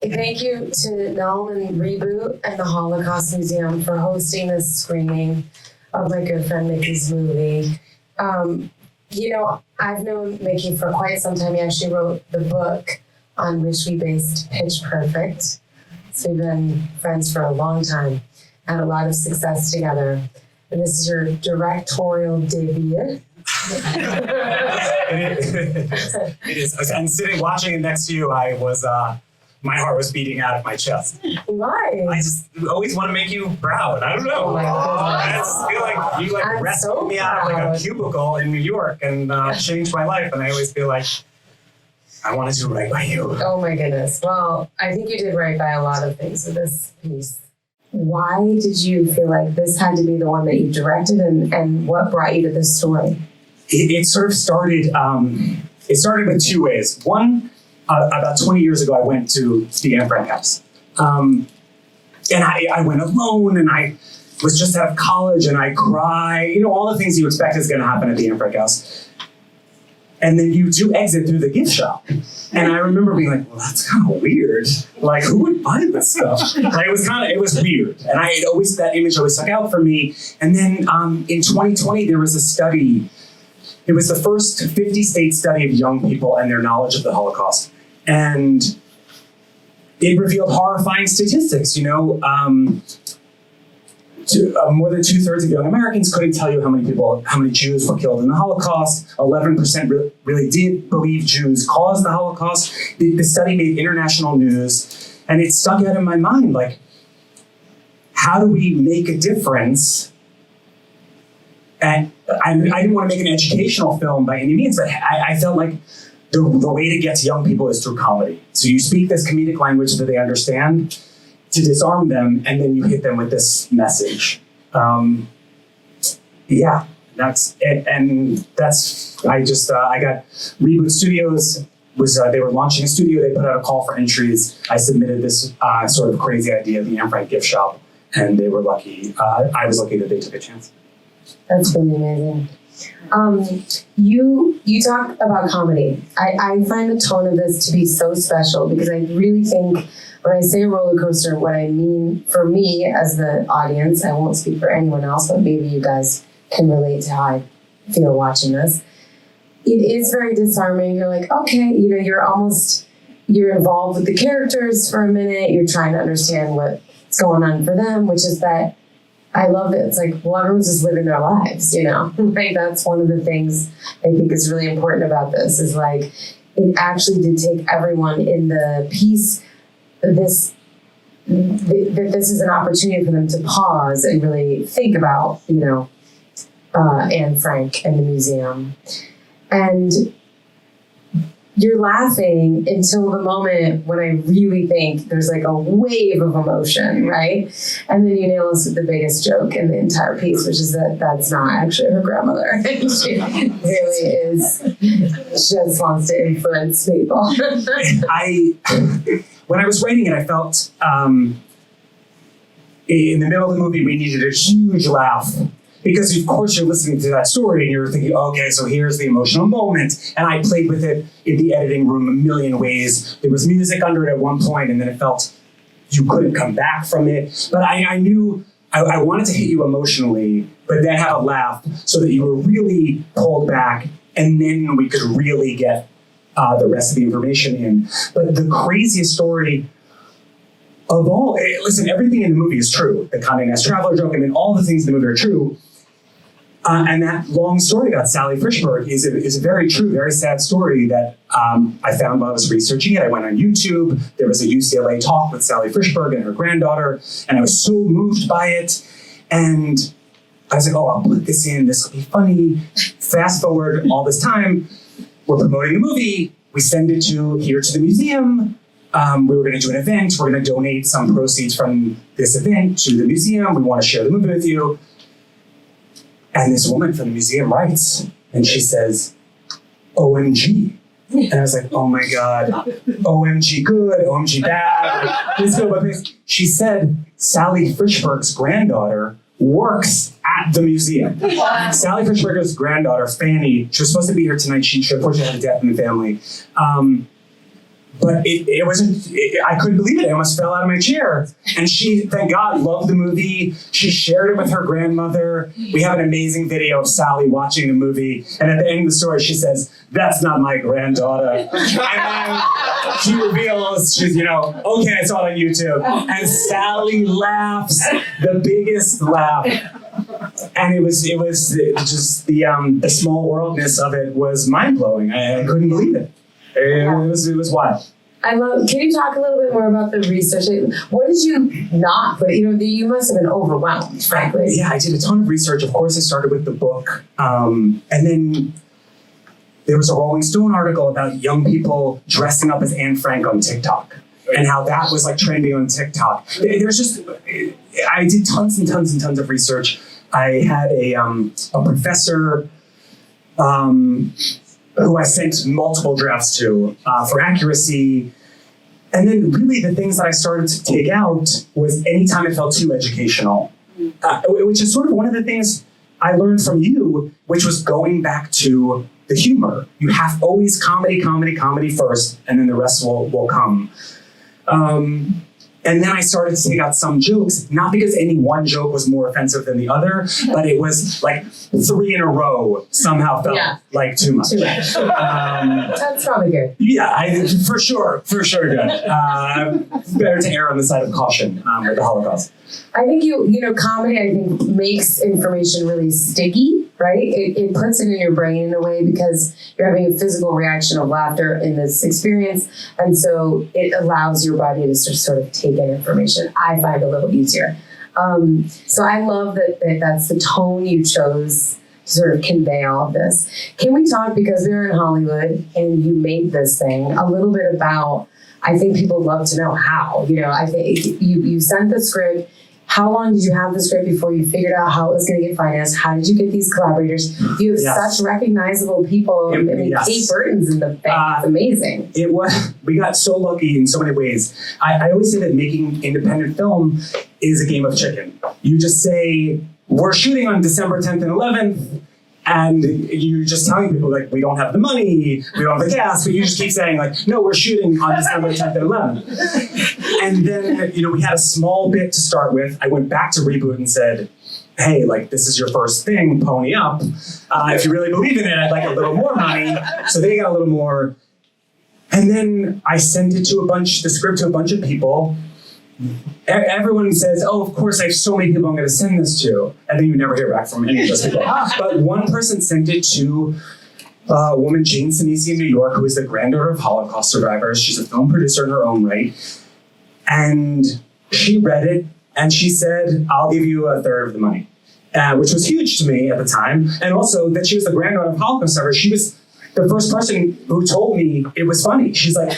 Thank you to Null and Reboot and the Holocaust Museum for hosting this screening of my good friend Mickey's movie. I've known Mickey for quite some time. He actually wrote the book on which we based Pitch Perfect. So we've been friends for a long time, had a lot of success together. And this is your directorial debut. It is. And sitting, watching it next to you, my heart was beating out of my chest. Why? I just always want to make you proud. I don't know. Oh my I just feel like you rescued me out of like a cubicle in New York and changed my life. And I always feel like I want to do right by you. Oh my goodness. Well, I think you did right by a lot of things with this piece. Why did you feel like this had to be the one that you directed, and what brought you to this story? It sort of started, it started with two ways. One, about 20 years ago, I went to the Anne Frank house. And I went alone, and I was just out of college, and I cried, all the things you expect is going to happen at the Anne Frank house. And then you do exit through the gift shop. And I remember being like, well, that's kind of weird. Like, who would buy this stuff? Like, it was weird. And that image always stuck out for me. And then in 2020, there was a study. It was the first 50-state study of young people and their knowledge of the Holocaust. And it revealed horrifying statistics, more than 2/3 of young Americans couldn't tell you how many Jews were killed in the Holocaust. 11% really did believe Jews caused the Holocaust. The study made international news, and it stuck out in my mind, like, how do we make a difference? And I didn't want to make an educational film by any means, but I felt like the way to get to young people is through comedy. So you speak this comedic language that they understand, to disarm them, and then you hit them with this message. That's it. And I got Reboot Studios, they were launching a studio, they put out a call for entries. I submitted this sort of crazy idea of the Anne Frank gift shop, and they were lucky. I was lucky that they took a chance. That's really amazing. You talk about comedy. I find the tone of this to be so special, because I really think when I say roller coaster, what I mean for me as the audience, I won't speak for anyone else, but maybe you guys can relate to how I feel watching this. It is very disarming. You're like, okay, you're involved with the characters for a minute. You're trying to understand what's going on for them, which is that I love it. It's like, well, everyone's just living their lives, Right? That's one of the things I think is really important about this, is like, it actually did take everyone in the piece. This is an opportunity for them to pause and really think about, Anne Frank and the museum. And you're laughing until the moment when I really think there's like a wave of emotion, right? And then you nail us with the biggest joke in the entire piece, which is that that's not actually her grandmother. She really is, just wants to influence people. When I was writing it, I felt in the middle of the movie, we needed a huge laugh. Because of course you're listening to that story and you're thinking, okay, so here's the emotional moment. And I played with it in the editing room a million ways. There was music under it at one point, and then it felt you couldn't come back from it. But I knew I wanted to hit you emotionally, but then have a laugh so that you were really pulled back, and then we could really get the rest of the information in. But the craziest story of all, listen, everything in the movie is true. The Condé Nast Traveler joke, all the things in the movie are true. And that long story about Sally Frischberg is a very true, very sad story that I found while I was researching it. I went on YouTube. There was a UCLA talk with Sally Frischberg and her granddaughter, and I was so moved by it. And I was like, oh, I'll put this in. This will be funny. Fast forward all this time. We're promoting the movie. We send it here to the museum. We were going to do an event. We're going to donate some proceeds from this event to the museum. We want to share the movie with you. And this woman from the museum writes, and she says, OMG. And I was like, oh my God, OMG good, OMG bad. She said Sally Frischberg's granddaughter works at the museum. Sally Frischberg's granddaughter, Fanny, she was supposed to be here tonight. She unfortunately had a death in the family. But it wasn't, I couldn't believe it. I almost fell out of my chair. And she, thank God, loved the movie. She shared it with her grandmother. We have an amazing video of Sally watching the movie. And at the end of the story, she says, "That's not my granddaughter." And then she reveals, she's, okay, I saw it on YouTube. And Sally laughs, the biggest laugh. And it was just the small worldness of it was mind-blowing. I couldn't believe it. It was wild. Can you talk a little bit more about the research? What did you not put? You must have been overwhelmed, frankly. Yeah, I did a ton of research. Of course, I started with the book. And then there was a Rolling Stone article about young people dressing up as Anne Frank on TikTok and how that was like trending on TikTok. I did tons and tons and tons of research. I had a professor who I sent multiple drafts to for accuracy. And then really the things that I started to take out was anytime it felt too educational, which is sort of one of the things I learned from you, which was going back to the humor. You have always comedy first, and then the rest will come. And then I started to take out some jokes, not because any one joke was more offensive than the other, but it was like 3 in a row somehow felt like too much. That's probably good. Yeah, for sure good. Better to err on the side of caution with the Holocaust. I think comedy, I think, makes information really sticky, right? It puts it in your brain in a way because you're having a physical reaction of laughter in this experience. And so it allows your body to sort of take in information. I find a little easier. So I love that that's the tone you chose to sort of convey all of this. Can we talk, because we were in Hollywood and you made this thing, a little bit about, I think people love to know how. I think you sent the script. How long did you have the script before you figured out how it was going to get financed? How did you get these collaborators? You have such recognizable people. Kate Burton's in the thing. It's amazing. We got so lucky in so many ways. I always say that making independent film is a game of chicken. You just say, we're shooting on December 10th and 11th. And you're just telling people, like, we don't have the money, we don't have the gas, but you just keep saying, like, no, we're shooting on December 10th and 11th. And then, we had a small bit to start with. I went back to Reboot and said, hey, like, this is your first thing, pony up. If you really believe in it, I'd like a little more money. So they got a little more. And then I sent it to the script to a bunch of people. Everyone says, oh, of course, I have so many people I'm going to send this to. And then you never hear back from any of those people. But one person sent it to a woman, Jane Sinisi in New York, who is the granddaughter of Holocaust survivors. She's a film producer in her own right. And she read it, and she said, I'll give you 1/3 of the money, which was huge to me at the time. And also that she was the granddaughter of Holocaust survivors. She was the first person who told me it was funny. She's like,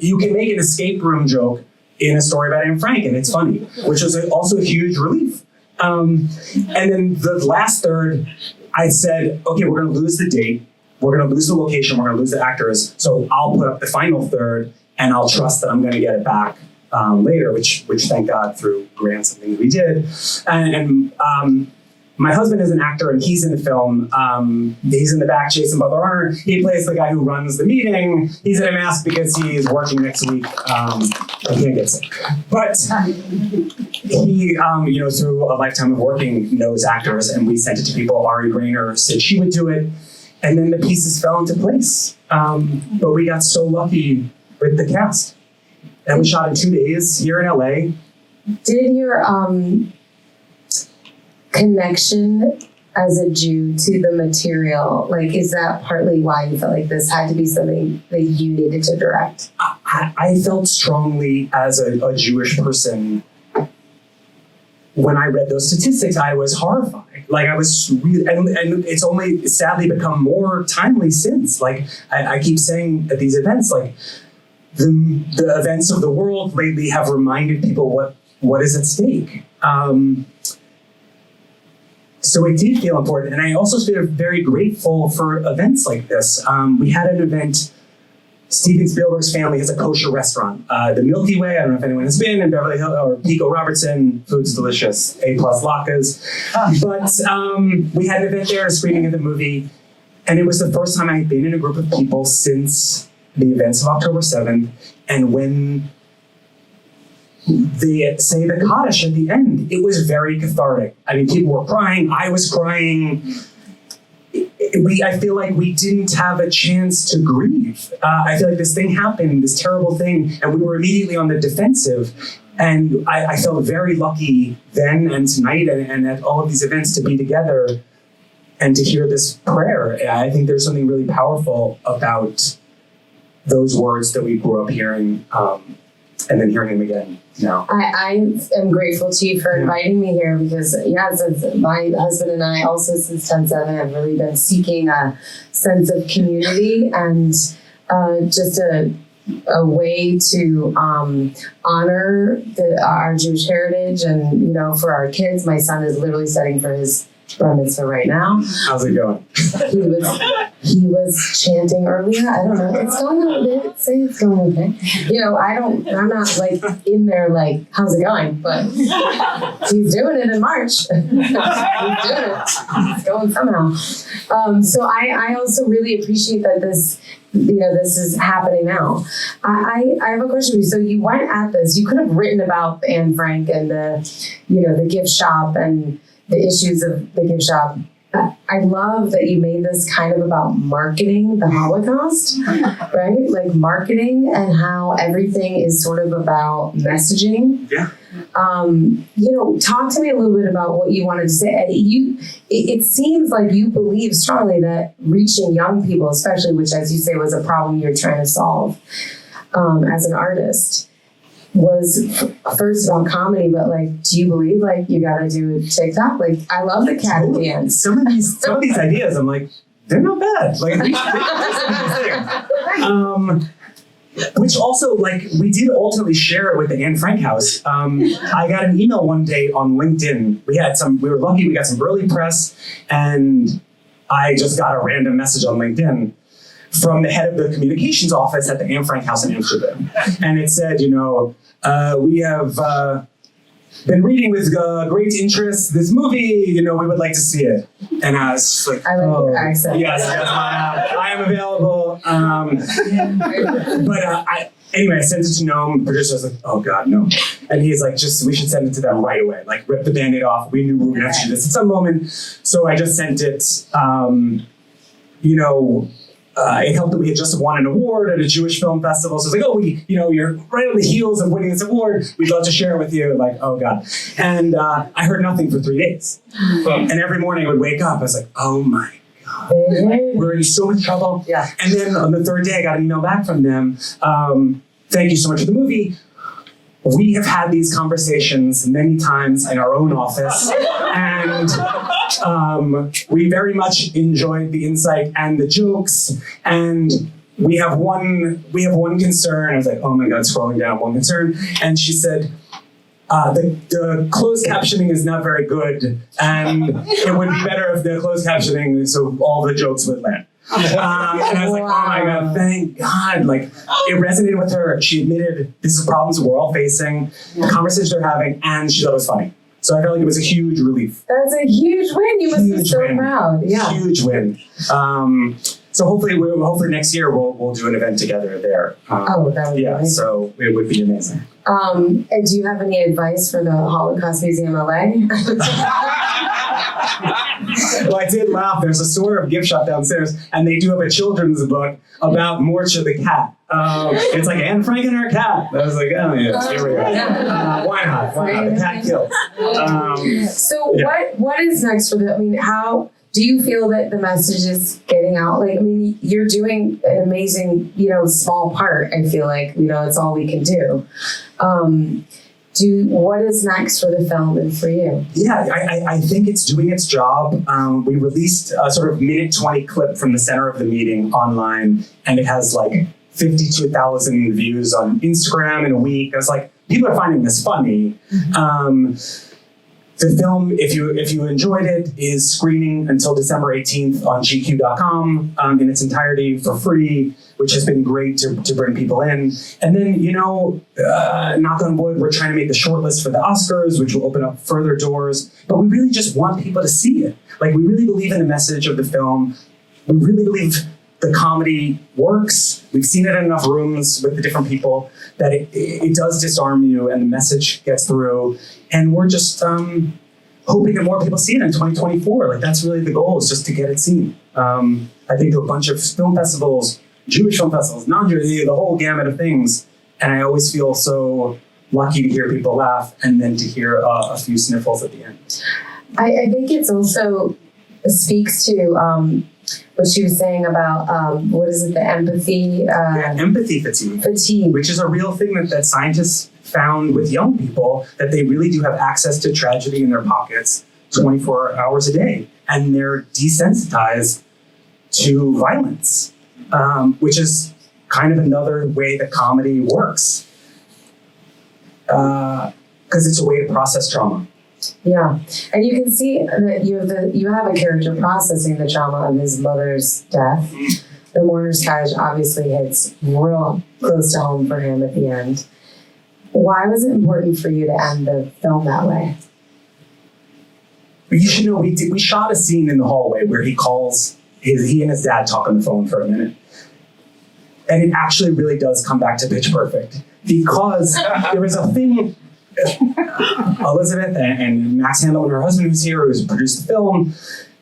you can make an escape room joke in a story about Anne Frank, and it's funny, which was also a huge relief. And then the last third, I said, okay, we're going to lose the date, we're going to lose the location, we're going to lose the actors, so I'll put up the final third, and I'll trust that I'm going to get it back later, which thank God through grants and things we did. And my husband is an actor, and he's in the film. He's in the back, Jason Butler. He plays the guy who runs the meeting. He's in a mask because he is working next week. He can't get sick. But he, through a lifetime of working, knows actors, and we sent it to people. Ari Grainer said she would do it, and then the pieces fell into place. But we got so lucky with the cast. And we shot in 2 days here in LA. Did your connection as a Jew to the material, is that partly why you felt like this had to be something that you needed to direct? I felt strongly as a Jewish person. When I read those statistics, I was horrified. I was really, and it's only sadly become more timely since. I keep saying at these events, the events of the world lately have reminded people what is at stake. So it did feel important. And I also feel very grateful for events like this. We had an event, Steven Spielberg's family has a kosher restaurant. The Milky Way, I don't know if anyone has been, in Beverly Hills, or Pico Robertson, food's delicious, A+ latkes. But we had an event there, a screening of the movie. And it was the first time I had been in a group of people since the events of October 7th. And when they say the Kaddish at the end, it was very cathartic. I mean, people were crying. I was crying. I feel like we didn't have a chance to grieve. I feel like this thing happened, this terrible thing, and we were immediately on the defensive. And I felt very lucky then and tonight and at all of these events to be together and to hear this prayer. I think there's something really powerful about those words that we grew up hearing and then hearing them again now. I am grateful to you for inviting me here because, since my husband and I also since 10/7 have really been seeking a sense of community and just a way to honor our Jewish heritage. And, for our kids, my son is literally studying for his bar mitzvah right now. How's it going? He was chanting earlier. I don't know. It's going okay. Say it's going okay. I'm not like in there like, how's it going? But he's doing it in March. He's doing it. It's going somehow. So I also really appreciate that this is happening now. I have a question for you. So you went at this. You could have written about Anne Frank and the gift shop and the issues of the gift shop. I love that you made this kind of about marketing the Holocaust, right? Like marketing and how everything is sort of about messaging. Yeah. Talk to me a little bit about what you wanted to say. It seems like you believe strongly that reaching young people, especially, which as you say was a problem you're trying to solve as an artist, was first about comedy, but do you believe you gotta do TikTok? I love the cat at the end. Some of these ideas, I'm like, they're not bad. Which also, we did ultimately share it with the Anne Frank House. I got an email one day on LinkedIn. We were lucky, we got some early press, and I just got a random message on LinkedIn from the head of the communications office at the Anne Frank House in Amsterdam. And it said, we have been reading with great interest this movie, we would like to see it. And I was just like, I like your accent. Yes, I am available. Anyway, I sent it to Noam. The producer was like, oh God, no. And he's like, we should send it to them right away. Rip the Band-Aid off. We knew we were gonna have to do this at some moment. So I just sent it, it helped that we had just won an award at a Jewish film festival. So it's like, you're right on the heels of winning this award. We'd love to share it with you. Oh God. And I heard nothing for 3 days. And every morning I would wake up. I was like, oh my God, we're in so much trouble. Yeah. And then on the third day, I got an email back from them. Thank you so much for the movie. We have had these conversations many times in our own office, and we very much enjoyed the insight and the jokes. And we have one concern. I was like, oh my God, scrolling down, one concern. And she said, the closed captioning is not very good, and it would be better if the closed captioning, so all the jokes would land. And I was like, oh my God, thank God. It resonated with her. She admitted this is problems we're all facing, conversations they're having, and she thought it was funny. So I felt like it was a huge relief. That's a huge win. You must be so proud. Yeah. Huge win. So hopefully next year we'll do an event together there. That would be amazing. So it would be amazing. And do you have any advice for the Holocaust Museum LA? Well, I did laugh. There's a sort of gift shop downstairs, and they do have a children's book about Morcha the cat. It's like Anne Frank and her cat. I was like, oh yeah, here we go. Why not? The cat killed. What is next for the? How do you feel that the message is getting out? You're doing an amazing, small part. I feel like it's all we can do. What is next for the film and for you? Yeah, I think it's doing its job. We released a sort of minute 20 clip from the center of the meeting online, and it has 52,000 views on Instagram in a week. I was like, people are finding this funny. The film, if you enjoyed it, is screening until December 18th on GQ.com in its entirety for free, which has been great to bring people in. And then, knock on wood, we're trying to make the shortlist for the Oscars, which will open up further doors. But we really just want people to see it. We really believe in the message of the film. We really believe the comedy works. We've seen it in enough rooms with the different people that it does disarm you and the message gets through. And we're just hoping that more people see it in 2024. Like, that's really the goal, is just to get it seen. I've been to a bunch of film festivals, Jewish film festivals, non-Jewish, the whole gamut of things. And I always feel so lucky to hear people laugh and then to hear a few sniffles at the end. I think it's also speaks to what she was saying about, what is it, the empathy? Empathy fatigue. Which is a real thing that scientists found with young people, that they really do have access to tragedy in their pockets 24 hours a day. And they're desensitized to violence, which is kind of another way that comedy works. Because it's a way to process trauma. Yeah, and you can see that you have a character processing the trauma of his mother's death. The mourner's carriage obviously hits real close to home for him at the end. Why was it important for you to end the film that way? But you should know, we shot a scene in the hallway where he calls, he and his dad talk on the phone for a minute. And it actually really does come back to Pitch Perfect. Because there was a thing, Elizabeth and Max Handel and her husband, who's here, who's produced the film,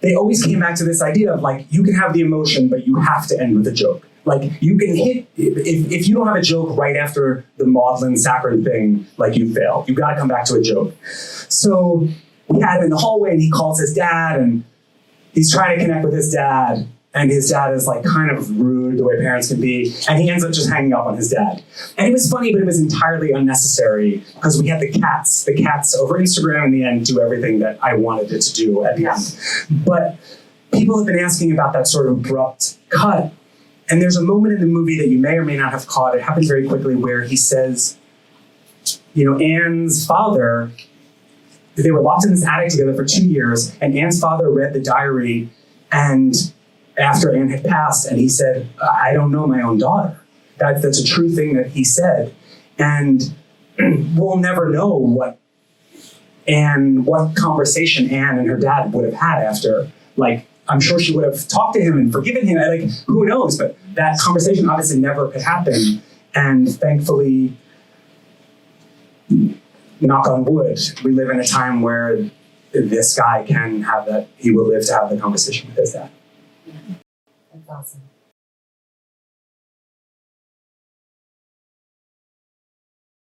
they always came back to this idea of, like, you can have the emotion, but you have to end with a joke. Like, you can hit, if you don't have a joke right after the maudlin saccharine thing, like, you fail. You gotta come back to a joke. So we had him in the hallway and he calls his dad and he's trying to connect with his dad. And his dad is, like, kind of rude the way parents can be. And he ends up just hanging up on his dad. And it was funny, but it was entirely unnecessary because we had the cats. The cats over Instagram in the end do everything that I wanted it to do at the end. But people have been asking about that sort of abrupt cut. And there's a moment in the movie that you may or may not have caught. It happens very quickly where he says, you know, Anne's father, they were locked in this attic together for 2 years. And Anne's father read the diary and after Anne had passed, and he said, I don't know my own daughter. That's a true thing that he said. And we'll never know what conversation Anne and her dad would have had after. Like, I'm sure she would have talked to him and forgiven him. Like, who knows? But that conversation obviously never could happen. And thankfully, knock on wood, we live in a time where this guy can have that, he will live to have the conversation with his dad. That's awesome.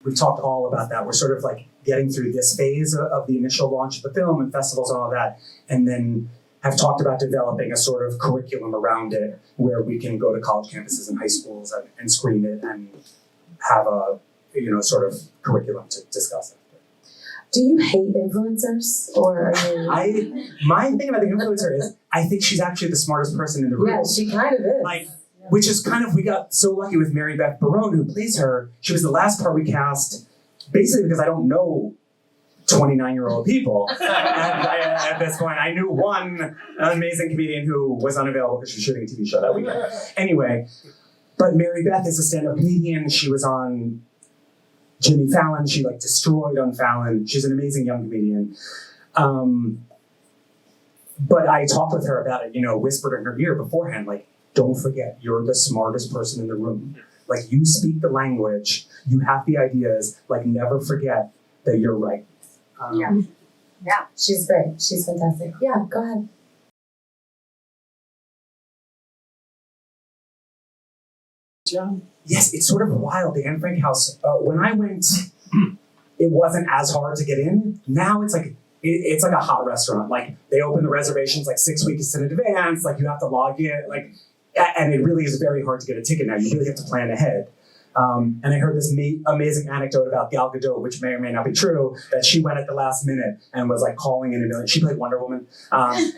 We've talked all about that. We're sort of like getting through this phase of the initial launch of the film and festivals and all that, and then have talked about developing a sort of curriculum around it where we can go to college campuses and high schools and screen it and have a, you know, sort of curriculum to discuss it. Do you hate influencers, or are you? My thing about the influencer is I think she's actually the smartest person in the room. Yeah, she kind of is. Like, which is kind of, we got so lucky with Mary Beth Barone, who plays her. She was the last part we cast, basically because I don't know 29-year-old people. At this point, I knew one amazing comedian who was unavailable because she was shooting a TV show that weekend. Anyway, but Mary Beth is a stand-up comedian. She was on Jimmy Fallon. She, like, destroyed on Fallon. She's an amazing young comedian. But I talked with her about it, you know, whispered in her ear beforehand, like, don't forget, you're the smartest person in the room. Like, you speak the language, you have the ideas, like, never forget that you're right. Yeah, she's great. She's fantastic. Yeah, go ahead. John? Yes, it's sort of wild, the Anne Frank house. When I went, it wasn't as hard to get in. Now it's like, it's like a hot restaurant. Like, they open the reservations like 6 weeks in advance. Like, you have to log in. Like, and it really is very hard to get a ticket now. You really have to plan ahead. And I heard this amazing anecdote about Gal Gadot, which may or may not be true, that she went at the last minute and was like calling in a million. She played Wonder Woman.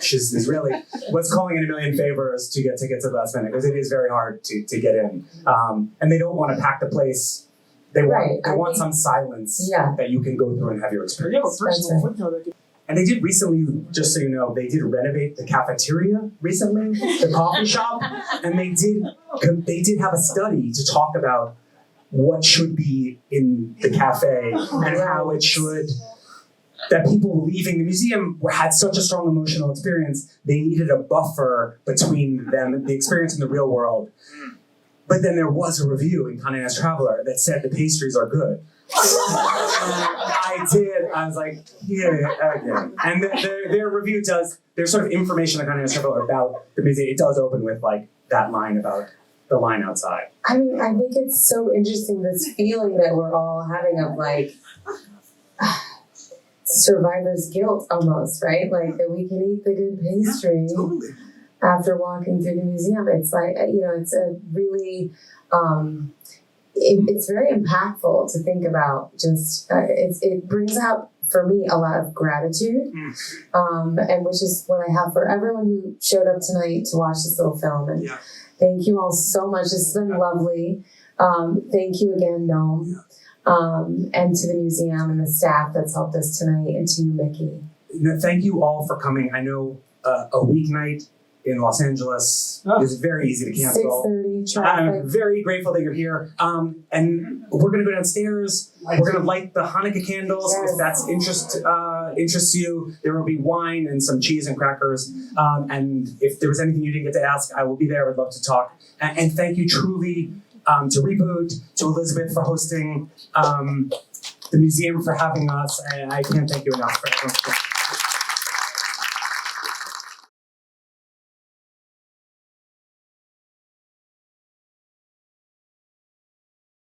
She's Israeli. Was calling in a million favors to get tickets at the last minute because it is very hard to get in. And they don't want to pack the place. They want some silence that you can go through and have your experience. You have a personal footnote. And they did recently, just so you know, they did renovate the cafeteria recently, the coffee shop, and they did have a study to talk about what should be in the cafe and how it should that people leaving the museum had such a strong emotional experience, they needed a buffer between them, the experience in the real world. But then there was a review in Condé Nast Traveler that said the pastries are good. I did. I was like, yeah. And their review does, there's sort of information on Condé Nast Traveler about the museum. It does open with like that line about the line outside. I mean, I think it's so interesting, this feeling that we're all having of like survivor's guilt almost, right? Like that we can eat the good pastry after walking through the museum. It's like, it's a really, it's very impactful to think about. Just it brings out for me a lot of gratitude, and which is what I have for everyone who showed up tonight to watch this little film. And thank you all so much. This has been lovely. Thank you again, Noam, and to the museum and the staff that's helped us tonight, and to you, Mickey. Thank you all for coming. I know a weeknight in Los Angeles is very easy to cancel. 6:30 traffic. I'm very grateful that you're here. And we're going to go downstairs. We're going to light the Hanukkah candles. Yes. If that's interests you, there will be wine and some cheese and crackers. And if there was anything you didn't get to ask, I will be there. I would love to talk. And thank you truly to Reboot, to Elizabeth for hosting, the museum for having us. And I can't thank you enough for everyone.